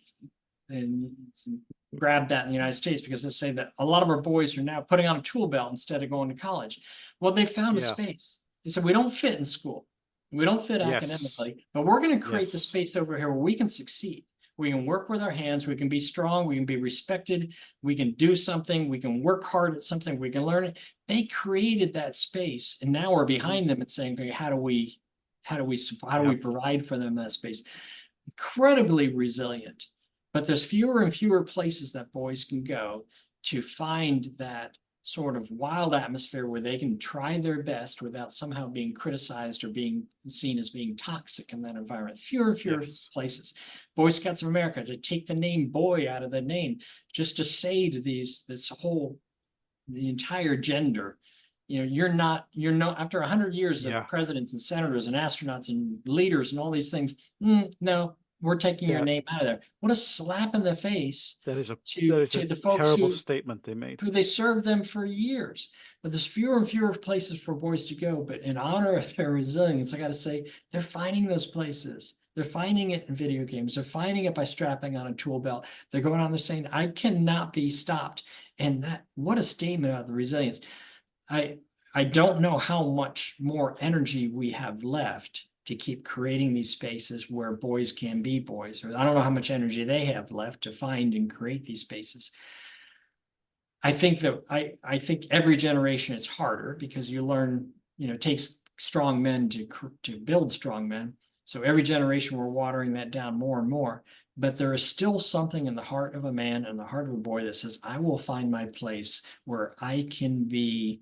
grabbed that in the United States because they say that a lot of our boys are now putting on a tool belt instead of going to college. Well, they found a space. They said, we don't fit in school. We don't fit academically, but we're going to create the space over here where we can succeed. We can work with our hands. We can be strong. We can be respected. We can do something. We can work hard at something. We can learn it. They created that space, and now we're behind them and saying, okay, how do we provide for them that space? Incredibly resilient. But there's fewer and fewer places that boys can go to find that sort of wild atmosphere where they can try their best without somehow being criticized or being seen as being toxic in that environment. Fewer and fewer places. Boy Scouts of America, to take the name boy out of the name, just to say to the entire gender, you're not, after 100 years of presidents and senators and astronauts and leaders and all these things, no, we're taking your name out of there. What a slap in the face. That is a the folks terrible statement they made. Who they served them for years. But there's fewer and fewer places for boys to go. But in honor of their resilience, I got to say, they're finding those places. They're finding it in video games. They're finding it by strapping on a tool belt. They're going on there saying, I cannot be stopped. And what a statement about the resilience. I don't know how much more energy we have left to keep creating these spaces where boys can be boys, or I don't know how much energy they have left to find and create these spaces. I think every generation is harder because you learn, it takes strong men to build strong men. So every generation we're watering that down more and more, but there is still something in the heart of a man and the heart of a boy that says, I will find my place where I can be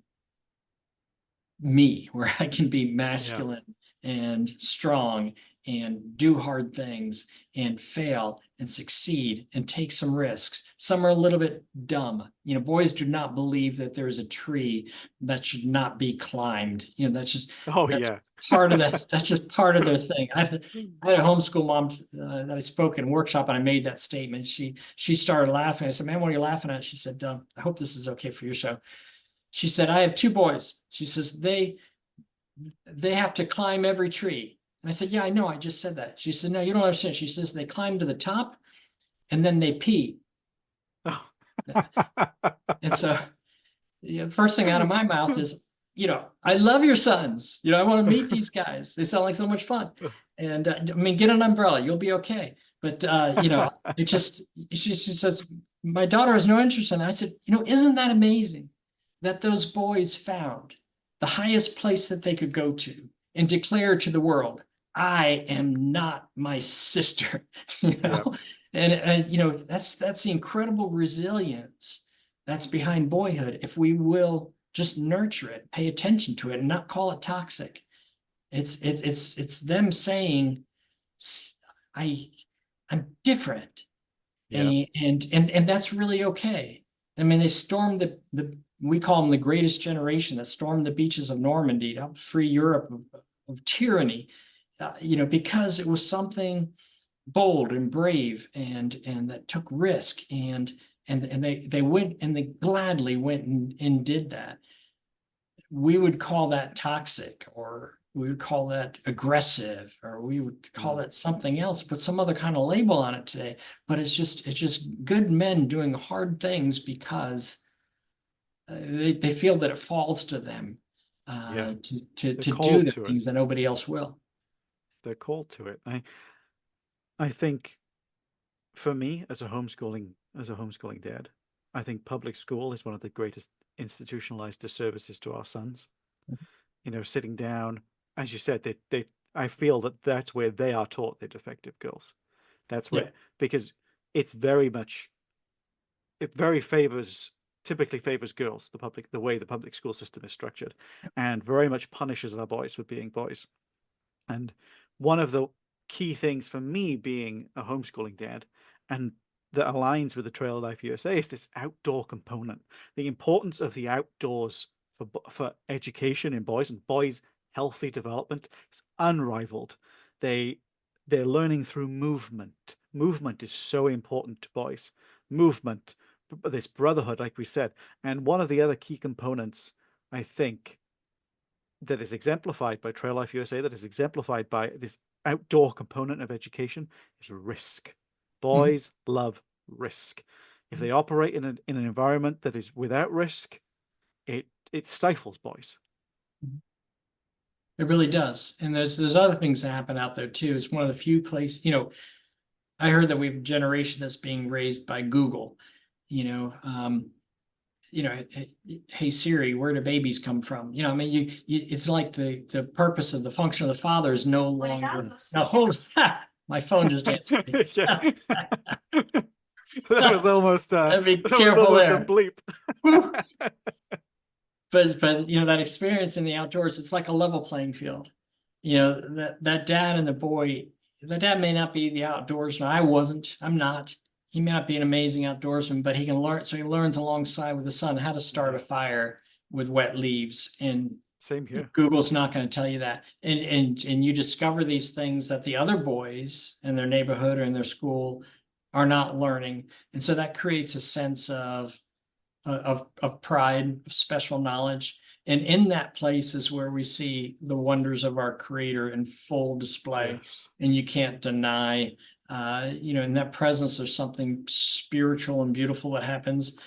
me, where I can be masculine and strong and do hard things and fail and succeed and take some risks. Some are a little bit dumb. Boys do not believe that there is a tree that should not be climbed. That's just part of that. That's just part of their thing. I had a homeschool mom that I spoke in a workshop, and I made that statement. She started laughing. I said, "Man, what are you laughing at?" She said, "I hope this is okay for your show." She said, "I have two boys." She says, they have to climb every tree. And I said, "Yeah, I know. I just said that." She said, "No, you don't understand." She says, "They climb to the top and then they pee." Oh. And so the first thing out of my mouth is, I love your sons. I want to meet these guys. They sound like so much fun. And get an umbrella. You'll be okay. But, it just, she says, "My daughter has no interest in that." I said, "Isn't that amazing that those boys found the highest place that they could go to and declare to the world, I am not my sister," And that's the incredible resilience that's behind Boyhood. If we will just nurture it, pay attention to it, and not call it toxic, it's them saying, I'm different, and that's really okay. I mean, they stormed we call them the greatest generation that stormed the beaches of Normandy to help free Europe of tyranny, because it was something bold and brave and that took risk, and they went, and they gladly went and did that. We would call that toxic, or we would call that aggressive, or we would call it something else, put some other kind of label on it today. But it's just good men doing hard things because they feel that it falls to them to do the things that nobody else will. they're called to it. I think for me as a homeschooling dad, I think public school is one of the greatest institutionalized disservices to our sons. You know, sitting down, as you said, they I feel that that's where they are taught they're defective girls. That's Yeah. where, because it's very much, it very favors, typically favors girls, the way the public school system is structured, and very much punishes our boys for being boys. And one of the key things for me being a homeschooling dad, and that aligns with the Trail of Life USA, is this outdoor component. The importance of the outdoors for education in boys and boys' healthy development is unrivaled. They they're learning through movement. Movement is so important to boys. Movement, this brotherhood, like we said, and one of the other key components, I think, that is exemplified by Trail Life USA, that is exemplified by this outdoor component of education, is risk. Boys love risk. If they operate in an environment that is without risk, it stifles boys. It really does. And there's other things that happen out there too. It's one of the few places, I heard that we have a generation that's being raised by Google, you know, hey Siri, where do babies come from? I mean, it's like the purpose of the function of the father is no longer. Now hold, my phone just answered me. Yeah. That was almost Be that was careful almost there. a bleep. But that experience in the outdoors, it's like a level playing field. That dad and the boy, the dad may not be the outdoorsman. I'm not. He may not be an amazing outdoorsman, but he can learn. So he learns alongside with the son how to start a fire with wet leaves. And Same here. Google's not going to tell you that. And you discover these things that the other boys in their neighborhood or in their school are not learning. And so that creates a sense of pride, of special knowledge. And in that place is where we see the wonders of our Creator in full display. Yes. And you can't deny, in that presence, there's something spiritual and beautiful that happens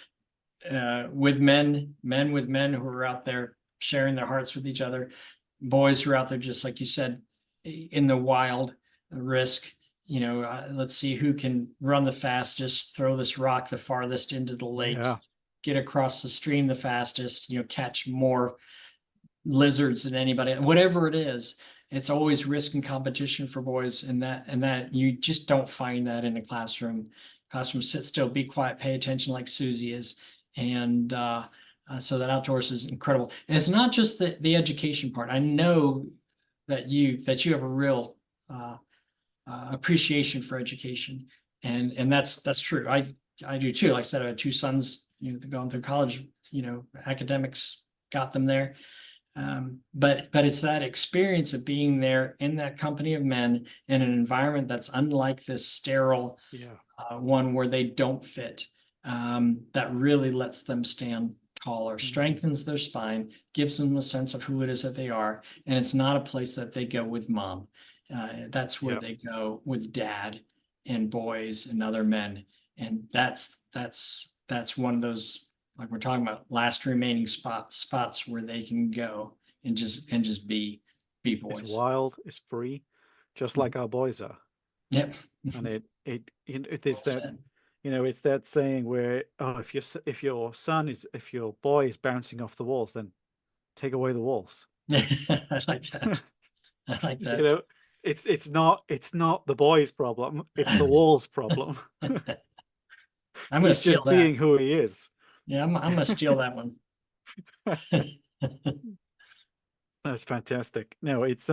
with men with men who are out there sharing their hearts with each other, boys who are out there, just like you said, in the wild, risk. Let's see who can run the fastest, throw this rock the farthest into the lake. Yeah. Get across the stream the fastest, catch more lizards than anybody, whatever it is. It's always risk and competition for boys, and that you just don't find that in a classroom. Sit still, be quiet, pay attention, like Susie is. And so that outdoors is incredible. And it's not just the education part. I know that you have a real appreciation for education, and that's true. I do too. Like I said, I had two sons, going through college, academics got them there. But it's that experience of being there in that company of men in an environment that's unlike this sterile one where they don't fit, that really lets them stand taller, strengthens their spine, gives them a sense of who it is that they are. And it's not a place that they go with mom. That's where they go with dad and boys and other men. And that's one of those, like we're talking about, last remaining spots where they can go and just be boys. It's wild, it's free, just like our boys are. Yep. And it's that, it's that saying where, if your boy is bouncing off the walls, then take away the walls. I like that. I like that. It's not the boy's problem, it's the wall's problem. I'm gonna steal just that. Being who he is. Yeah, I'm gonna steal that one. That's fantastic. No, it's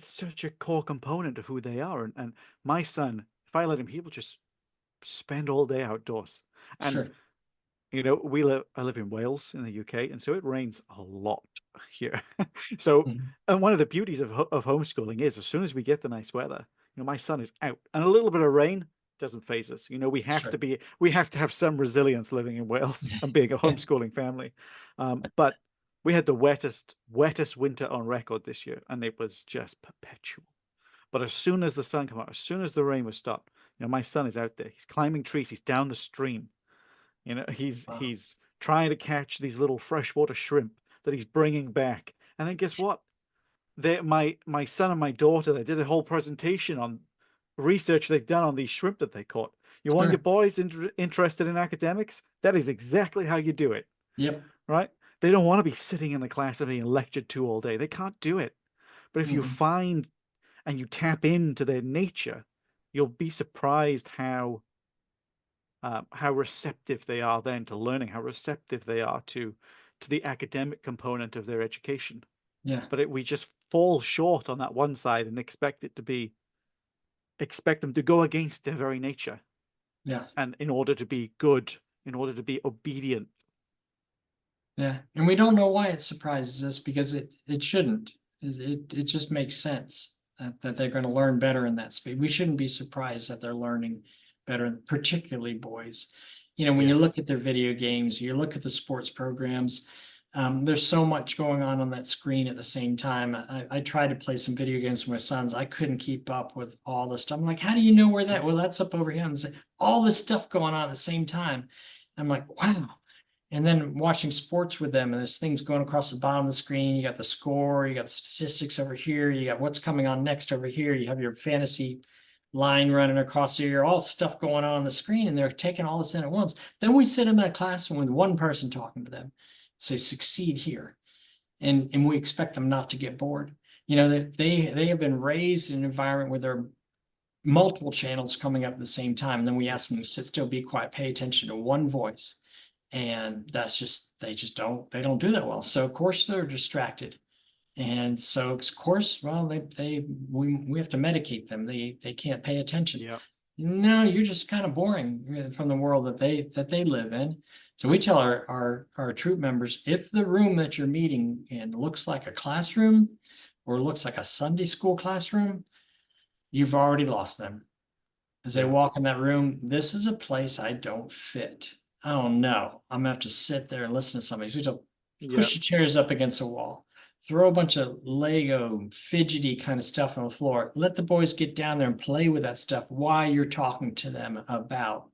such a core component of who they are. And my son, if I let him, he will just spend all day outdoors. And Sure. I live in Wales in the UK, and so it rains a lot here. So, and one of the beauties of homeschooling is, as soon as we get the nice weather, my son is out, and a little bit of rain doesn't phase us. We have to have some resilience living in Wales and being a homeschooling family. But we had the wettest winter on record this year, and it was just perpetual. But as soon as the sun came out, as soon as the rain was stopped, my son is out there. He's climbing trees. He's down the stream. He's trying to catch these little freshwater shrimp that he's bringing back. And then guess what? my son and my daughter, they did a whole presentation on research they've done on these shrimp that they caught. You want your Sure. boys interested in academics? That is exactly how you do it, Yep. right? They don't want to be sitting in the class and being lectured to all day. They can't do it. But if you Mhm. find and you tap into their nature, you'll be surprised how receptive they are then to learning, how receptive they are to the academic component of their education. Yeah. But we just fall short on that one side and expect them to go against their very nature, Yeah. and in order to be good, in order to be obedient. Yeah. And we don't know why it surprises us, because it shouldn't. It just makes sense that they're going to learn better in that space. We shouldn't be surprised that they're learning better, particularly boys. When you Yes. look at their video games, you look at the sports programs, there's so much going on that screen at the same time. I tried to play some video games with my sons. I couldn't keep up with all this stuff. I'm like, how do you know where that? Well, that's up over here. And all this stuff going on at the same time. I'm like, wow. And then watching sports with them, and there's things going across the bottom of the screen. You got the score, you got the statistics over here, you got what's coming on next over here. You have your fantasy line running across here, all stuff going on the screen, and they're taking all this in at once. Then we sit them in a classroom with one person talking to them, say, succeed here. And we expect them not to get bored. They have been raised in an environment where there are multiple channels coming up at the same time. And then we ask them to Yes. sit still, be quiet, pay attention to one voice. And that's just, they don't do that well. So of course they're distracted. And so of course, well, we have to medicate them. They can't pay attention. Yeah. No, you're just kind of boring from the world that they live in. So we tell our troop members, if the room that you're meeting in looks like a classroom or looks like a Sunday school classroom, you've already lost them. As they Yeah. walk in that room, this is a place I don't fit. Oh no, I'm gonna have to sit there and listen to somebody. So Yeah. push the chairs up against the wall, throw a bunch of Lego fidgety kind of stuff on the floor. Let the boys get down there and play with that stuff while you're talking to them about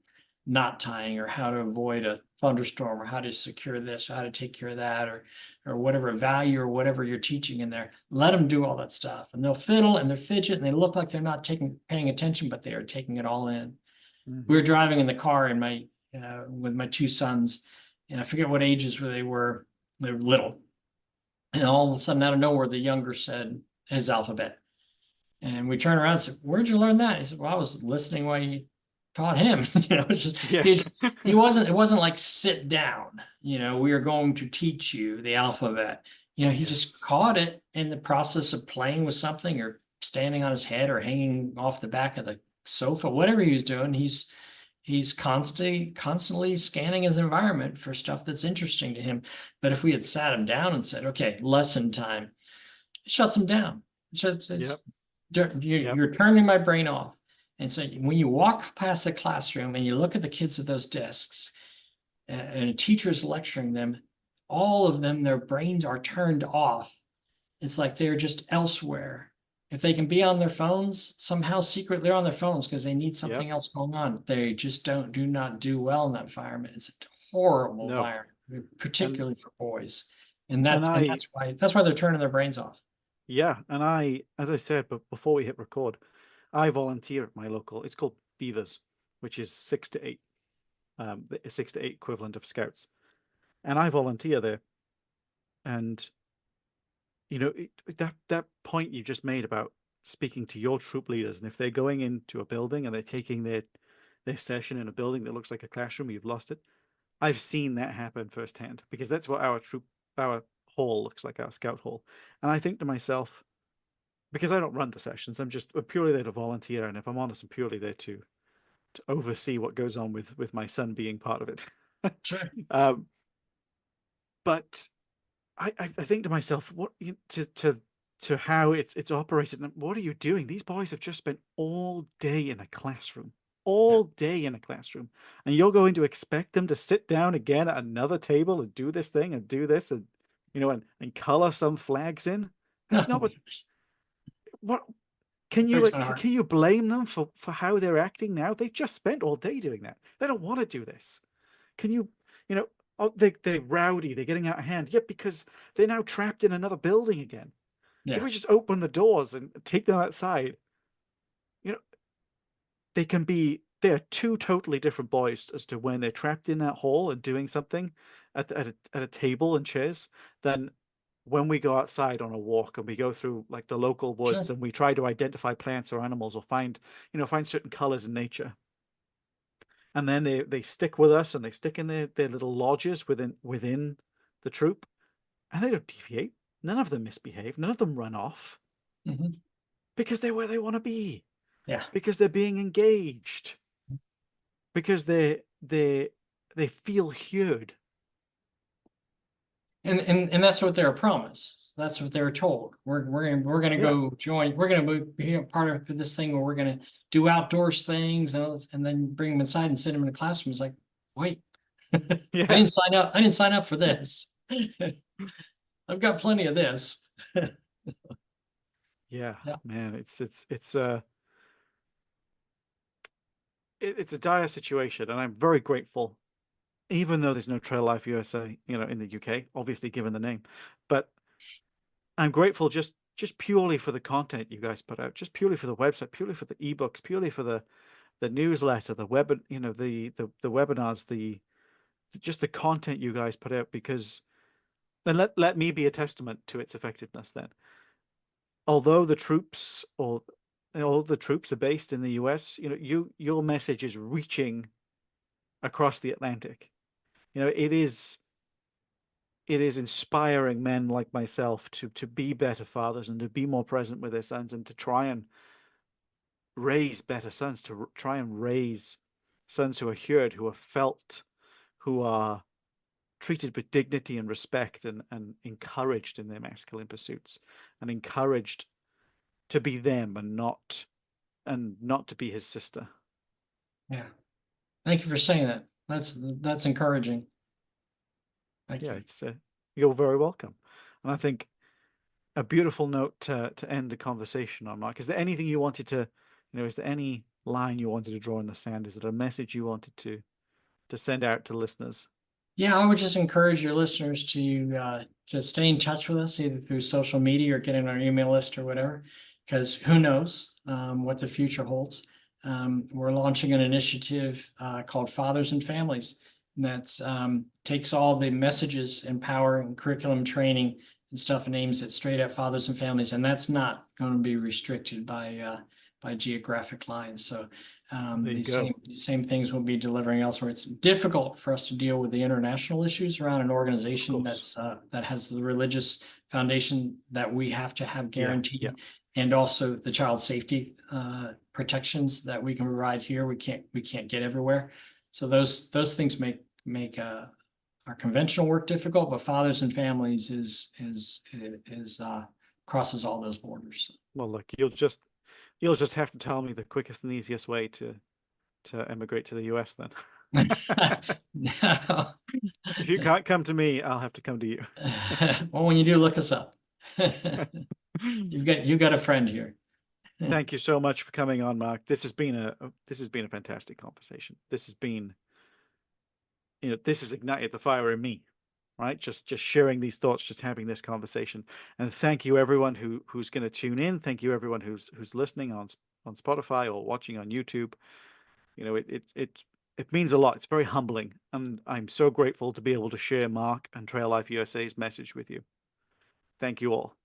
knot tying, or how to avoid a thunderstorm, or how to secure this, or how to take care of that, or whatever value or whatever you're teaching in there. Let them do all that stuff, and they'll fiddle and they're fidget and they look like they're not paying attention, but they are taking it all in. We were Mm-hmm. driving in the car in my with my two sons, and I forget what ages where they were. They were little, and all of a sudden, out of nowhere, the younger said his alphabet, and we turned around and said, "Where'd you learn that?" He said, "Well, I was listening while you taught him." It's just, Yeah. he wasn't. It wasn't like sit down. We are going to teach you the alphabet. He just Yes. caught it in the process of playing with something, or standing on his head, or hanging off the back of the sofa, whatever he was doing. He's constantly scanning his environment for stuff that's interesting to him. But if we had sat him down and said, okay, lesson time, it shuts him down. Yep. Yep. You're turning my brain off. And so when you walk past the classroom and you look at the kids at those desks, and a teacher is lecturing them, all of them, their brains are turned off. It's like they're just elsewhere. If they can be on their phones, somehow secretly they're on their phones because they need Yep. something else going on. They just do not do well in that environment. It's a horrible No. environment, And particularly for boys. And and that's why they're turning their brains off. yeah, and as I said, but before we hit record, I volunteer at my local. It's called Beavers, which is 6 to 8, the 6 to 8 equivalent of Scouts, and I volunteer there. And that point you just made about speaking to your troop leaders, and if they're going into a building and they're taking their session in a building that looks like a classroom, you've lost it. I've seen that happen firsthand, because that's what our hall looks like, our scout hall. And I think to myself, because I don't run the sessions, I'm purely there to volunteer, and if I'm honest, I'm purely there to oversee what goes on with my son being part of it. Sure. um, but I think to myself, what to how it's operated. What are you doing? These boys have just spent all day in a classroom, Yeah. all day in a classroom, and you're going to expect them to sit down again at another table and do this thing and do this, and and color some flags in. That's not what Breaks my heart. can you blame them for how they're acting now? They've just spent all day doing that. They don't want to do this. Can you, you know, oh, they're rowdy, they're getting out of hand. Yeah, because they're now trapped in another building again. Yeah. If we just open the doors and take them outside, you know, they are two totally different boys as to when they're trapped in that hole and doing something at a table and chairs than when we go outside on a walk and we go through like the local woods Sure. and we try to identify plants or animals or find certain colors in nature. And then they stick with us and they stick in their little lodges within the troop, and they don't deviate. None of them misbehave. None of them run off Mhm. because they're where they want to be, Yeah. because they're being engaged, because they feel heard. And that's what they were promised. That's what they were told. We're gonna Yeah, go join. We're gonna be a part of this thing where we're gonna do outdoors things, and then bring them inside and sit them in the classroom. It's like, wait, I yeah, didn't sign up. I didn't sign up for this. I've got plenty of this. yeah. Yeah. Man, it's a dire situation, and I'm very grateful. Even though there's no Trail Life USA, in the UK, obviously given the name, but I'm grateful just purely for the content you guys put out, just purely for the website, purely for the ebooks, purely for the newsletter, the web, the webinars, the just the content you guys put out, because then let me be a testament to its effectiveness then. Although the troops or all the troops are based in the US, your message is reaching across the Atlantic. It is inspiring men like myself to be better fathers and to be more present with their sons and to try and raise better sons, to try and raise sons who are heard, who are felt, who are treated with dignity and respect, and encouraged in their masculine pursuits, and encouraged to be them and not to be his sister. Yeah. Thank you for saying that. That's encouraging. Thank Yeah, you. it's you're very welcome. And I think a beautiful note to end the conversation on, Mark. Is there anything you wanted to, is there any line you wanted to draw in the sand? Is it a message you wanted to send out to listeners? Yeah, I would just encourage your listeners to stay in touch with us either through social media or get in our email list or whatever, because who knows what the future holds. We're launching an initiative called Fathers and Families that takes all the messages and power and curriculum training and stuff and aims it straight at fathers and families, and that's not going to be restricted by geographic lines. So There you these go. same things will be delivering elsewhere. It's difficult for us to deal with the international issues around an Of organization course. that has the religious foundation that we have to have Yeah, yeah. guaranteed, and also the child safety protections that we can provide here. We can't get everywhere. So those things make our conventional work difficult, but fathers and families is crosses all those borders. Well, look, you'll just have to tell me the quickest and easiest way to emigrate to the US then. No. If you can't come to me, I'll have to come to you. Well, when you do, look us up. You've got a friend here. Thank you so much for coming on, Mark. This has been a fantastic conversation. This has ignited the fire in me, right? Just sharing these thoughts, just having this conversation. And thank you everyone who's going to tune in. Thank you everyone who's listening on Spotify or watching on YouTube. It means a lot. It's very humbling, and I'm so grateful to be able to share Mark and Trail Life USA's message with you. Thank you all.